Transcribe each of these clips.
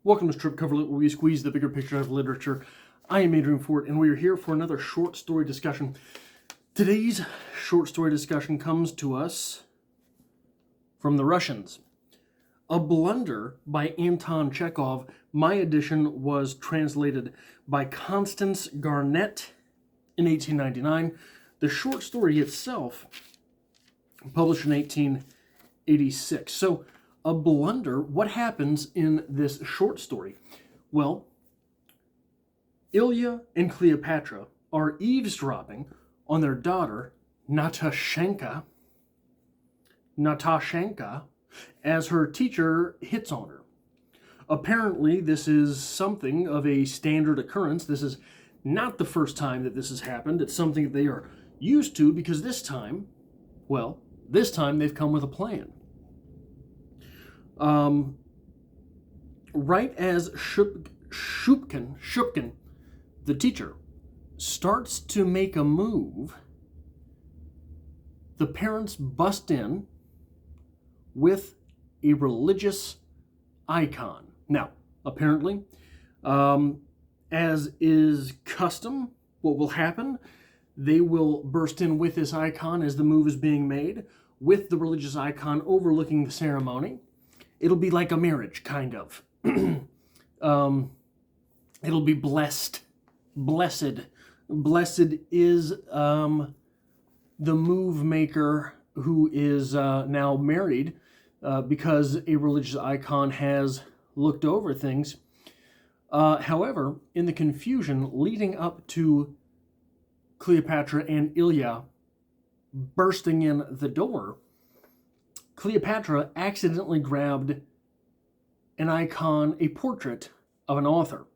Welcome to Strip Cover Lit, where we squeeze the bigger picture out of literature. I am Adrian Ford, and we are here for another short story discussion. Today's short story discussion comes to us from the Russians. A Blunder by Anton Chekhov. My edition was translated by Constance Garnett in 1899. The short story itself, published in 1886. So, a blunder, what happens in this short story? Well, Ilya and Cleopatra are eavesdropping on their daughter, Natashenka, as her teacher hits on her. Apparently, this is something of a standard occurrence. This is not the first time that this has happened. It's something that they are used to because this time they've come with a plan. Right as Shupkin, the teacher, starts to make a move, the parents bust in with a religious icon. Now, apparently, as is custom, what will happen, they will burst in with this icon as the move is being made, with the religious icon overlooking the ceremony. It'll be like a marriage, kind of. It'll be blessed. Blessed is the move maker who is now married because a religious icon has looked over things. However, in the confusion leading up to Cleopatra and Ilya bursting in the door, Cleopatra accidentally grabbed an icon, a portrait of an author.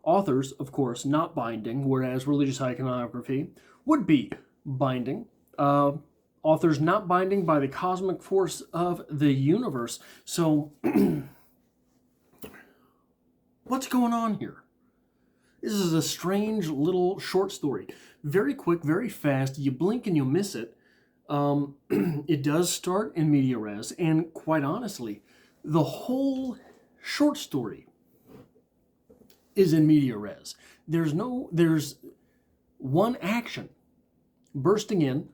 Authors, of course, not binding, whereas religious iconography would be binding. Authors not binding by the cosmic force of the universe. So, what's going on here? This is a strange little short story. Very quick, very fast. You blink and you miss it. It does start in media res, and quite honestly, the whole short story is in media res. There's one action bursting in,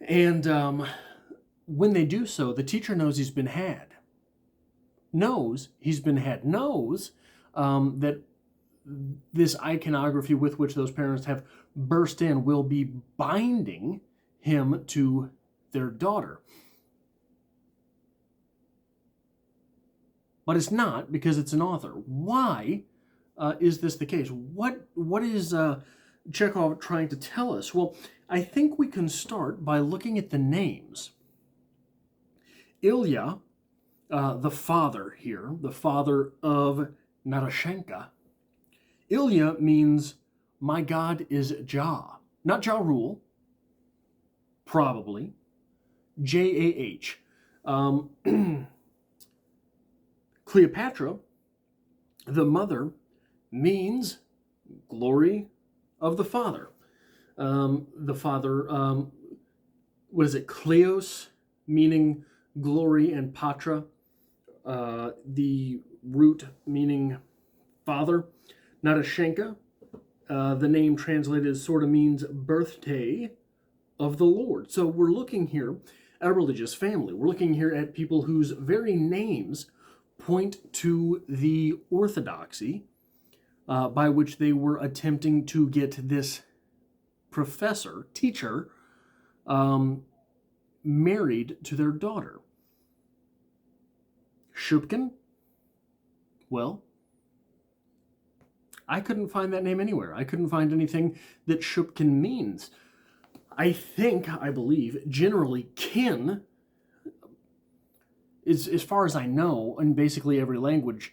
and when they do so, the teacher knows he's been had. Knows that this iconography with which those parents have burst in will be binding him to their daughter. But it's not, because it's an author. Why is this the case? What is Chekhov trying to tell us? Well, I think we can start by looking at the names. Ilya, the father here, the father of Natashenka. Ilya means, my God is Jah. Not Ja Rule, probably. Jah. Cleopatra, the mother, means glory of the father. The father, what is it? Kleos, meaning glory, and Patra, the root meaning father. Natashenka, the name translated sort of means birthday of the Lord. So we're looking here at a religious family. We're looking here at people whose very names point to the orthodoxy by which they were attempting to get this teacher, married to their daughter. Shupkin? Well, I couldn't find that name anywhere. I couldn't find anything that Shupkin means. I believe, generally, kin, is, as far as I know, in basically every language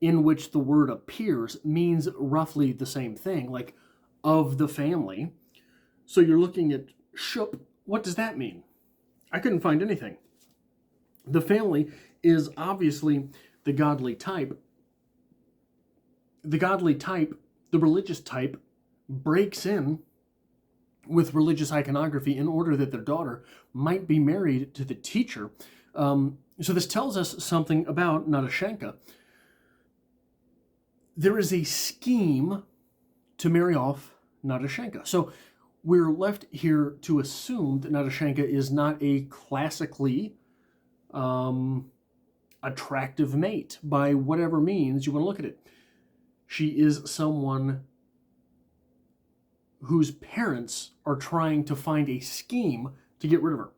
in which the word appears, means roughly the same thing, like of the family. So you're looking at Shup. What does that mean? I couldn't find anything. The family is obviously the godly type. The godly type, the religious type, breaks in with religious iconography in order that their daughter might be married to the teacher. So this tells us something about Natashenka. there is a scheme to marry off Nadashenka. So we're left here to assume that Nadashenka is not a classically attractive mate by whatever means you want to look at it. She is someone whose parents are trying to find a scheme to get rid of her.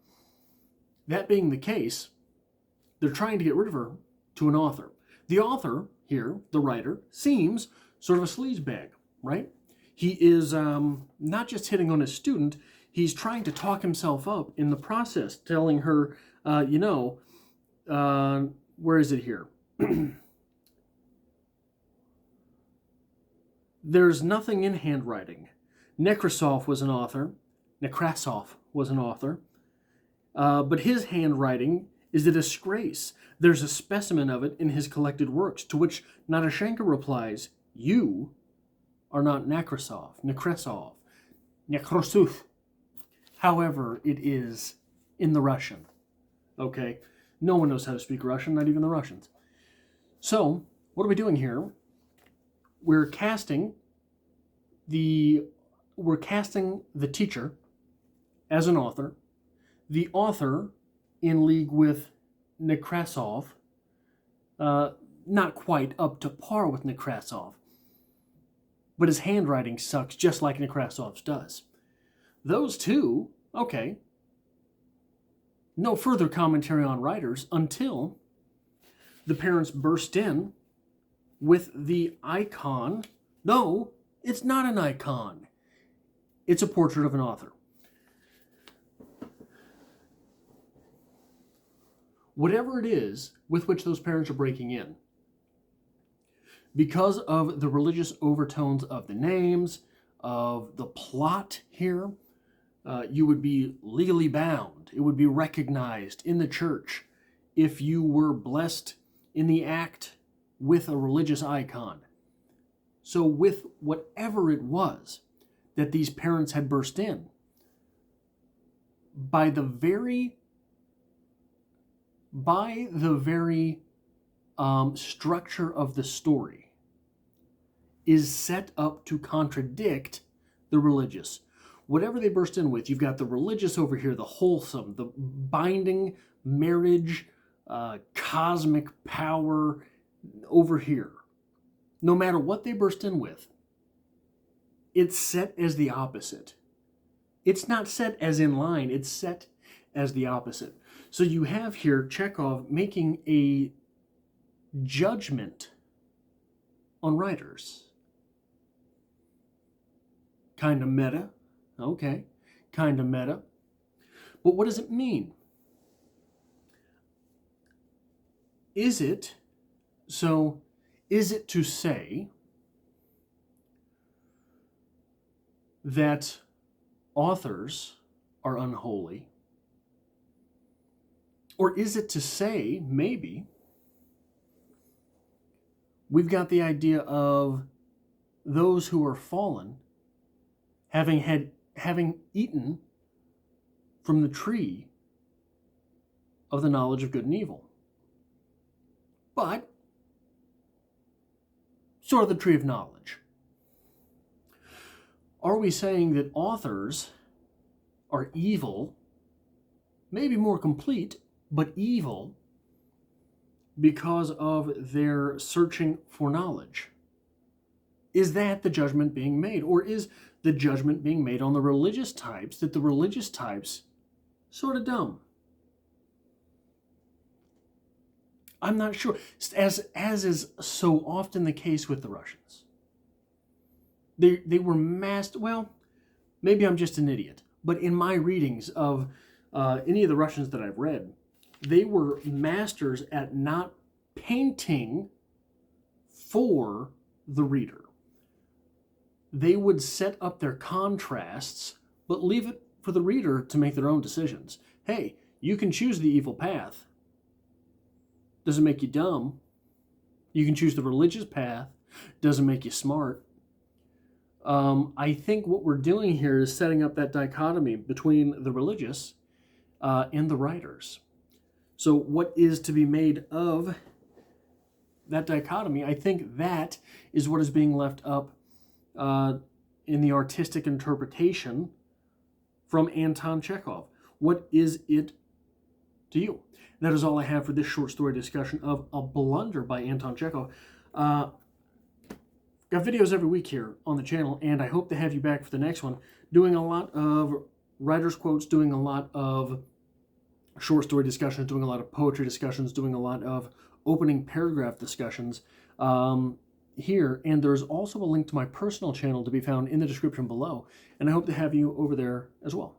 That being the case, they're trying to get rid of her to an author. The author here, the writer, seems sort of a sleazebag, right? He is not just hitting on his student, he's trying to talk himself up in the process, telling her, where is it here? There's nothing in handwriting. Nekrasov was an author, but his handwriting is a disgrace. There's a specimen of it in his collected works, to which Nadashenka replies, "You are not Nekrasov. However it is in the Russian. Okay? No one knows how to speak Russian, not even the Russians. So, what are we doing here? We're casting the teacher as an author, the author in league with Nekrasov, not quite up to par with Nekrasov, but his handwriting sucks just like Nekrasov's does. Those two, okay. No further commentary on writers until the parents burst in with the icon. No, it's not an icon. It's a portrait of an author. Whatever it is with which those parents are breaking in, because of the religious overtones of the names, of the plot here, you would be legally bound. It would be recognized in the church if you were blessed in the act with a religious icon. So with whatever it was that these parents had burst in, by the very structure of the story, is set up to contradict the religious. Whatever they burst in with, you've got the religious over here, the wholesome, the binding marriage, cosmic power over here. No matter what they burst in with, it's set as the opposite. It's not set as in line, it's set as the opposite. So you have here Chekhov making a judgment on writers. Kind of meta. Okay, kind of meta. But what does it mean? Is it to say that authors are unholy? Or is it to say, maybe, we've got the idea of those who are fallen having eaten from the tree of the knowledge of good and evil. But sort of the tree of knowledge. Are we saying that authors are evil, maybe more complete, but evil because of their searching for knowledge? Is that the judgment being made? Or is the judgment being made on the religious types, that the religious types sort of dumb? I'm not sure. As is so often the case with the Russians. They were well, maybe I'm just an idiot, but in my readings of any of the Russians that I've read, they were masters at not painting for the reader. They would set up their contrasts, but leave it for the reader to make their own decisions. Hey, you can choose the evil path. Doesn't make you dumb. You can choose the religious path. Doesn't make you smart. I think what we're doing here is setting up that dichotomy between the religious and the writers. So what is to be made of that dichotomy, I think that is what is being left up in the artistic interpretation from Anton Chekhov. What is it to you? That is all I have for this short story discussion of A Blunder by Anton Chekhov. Got videos every week here on the channel, and I hope to have you back for the next one. Doing a lot of writer's quotes, doing a lot of short story discussions, doing a lot of poetry discussions, doing a lot of opening paragraph discussions here. And there's also a link to my personal channel to be found in the description below. And I hope to have you over there as well.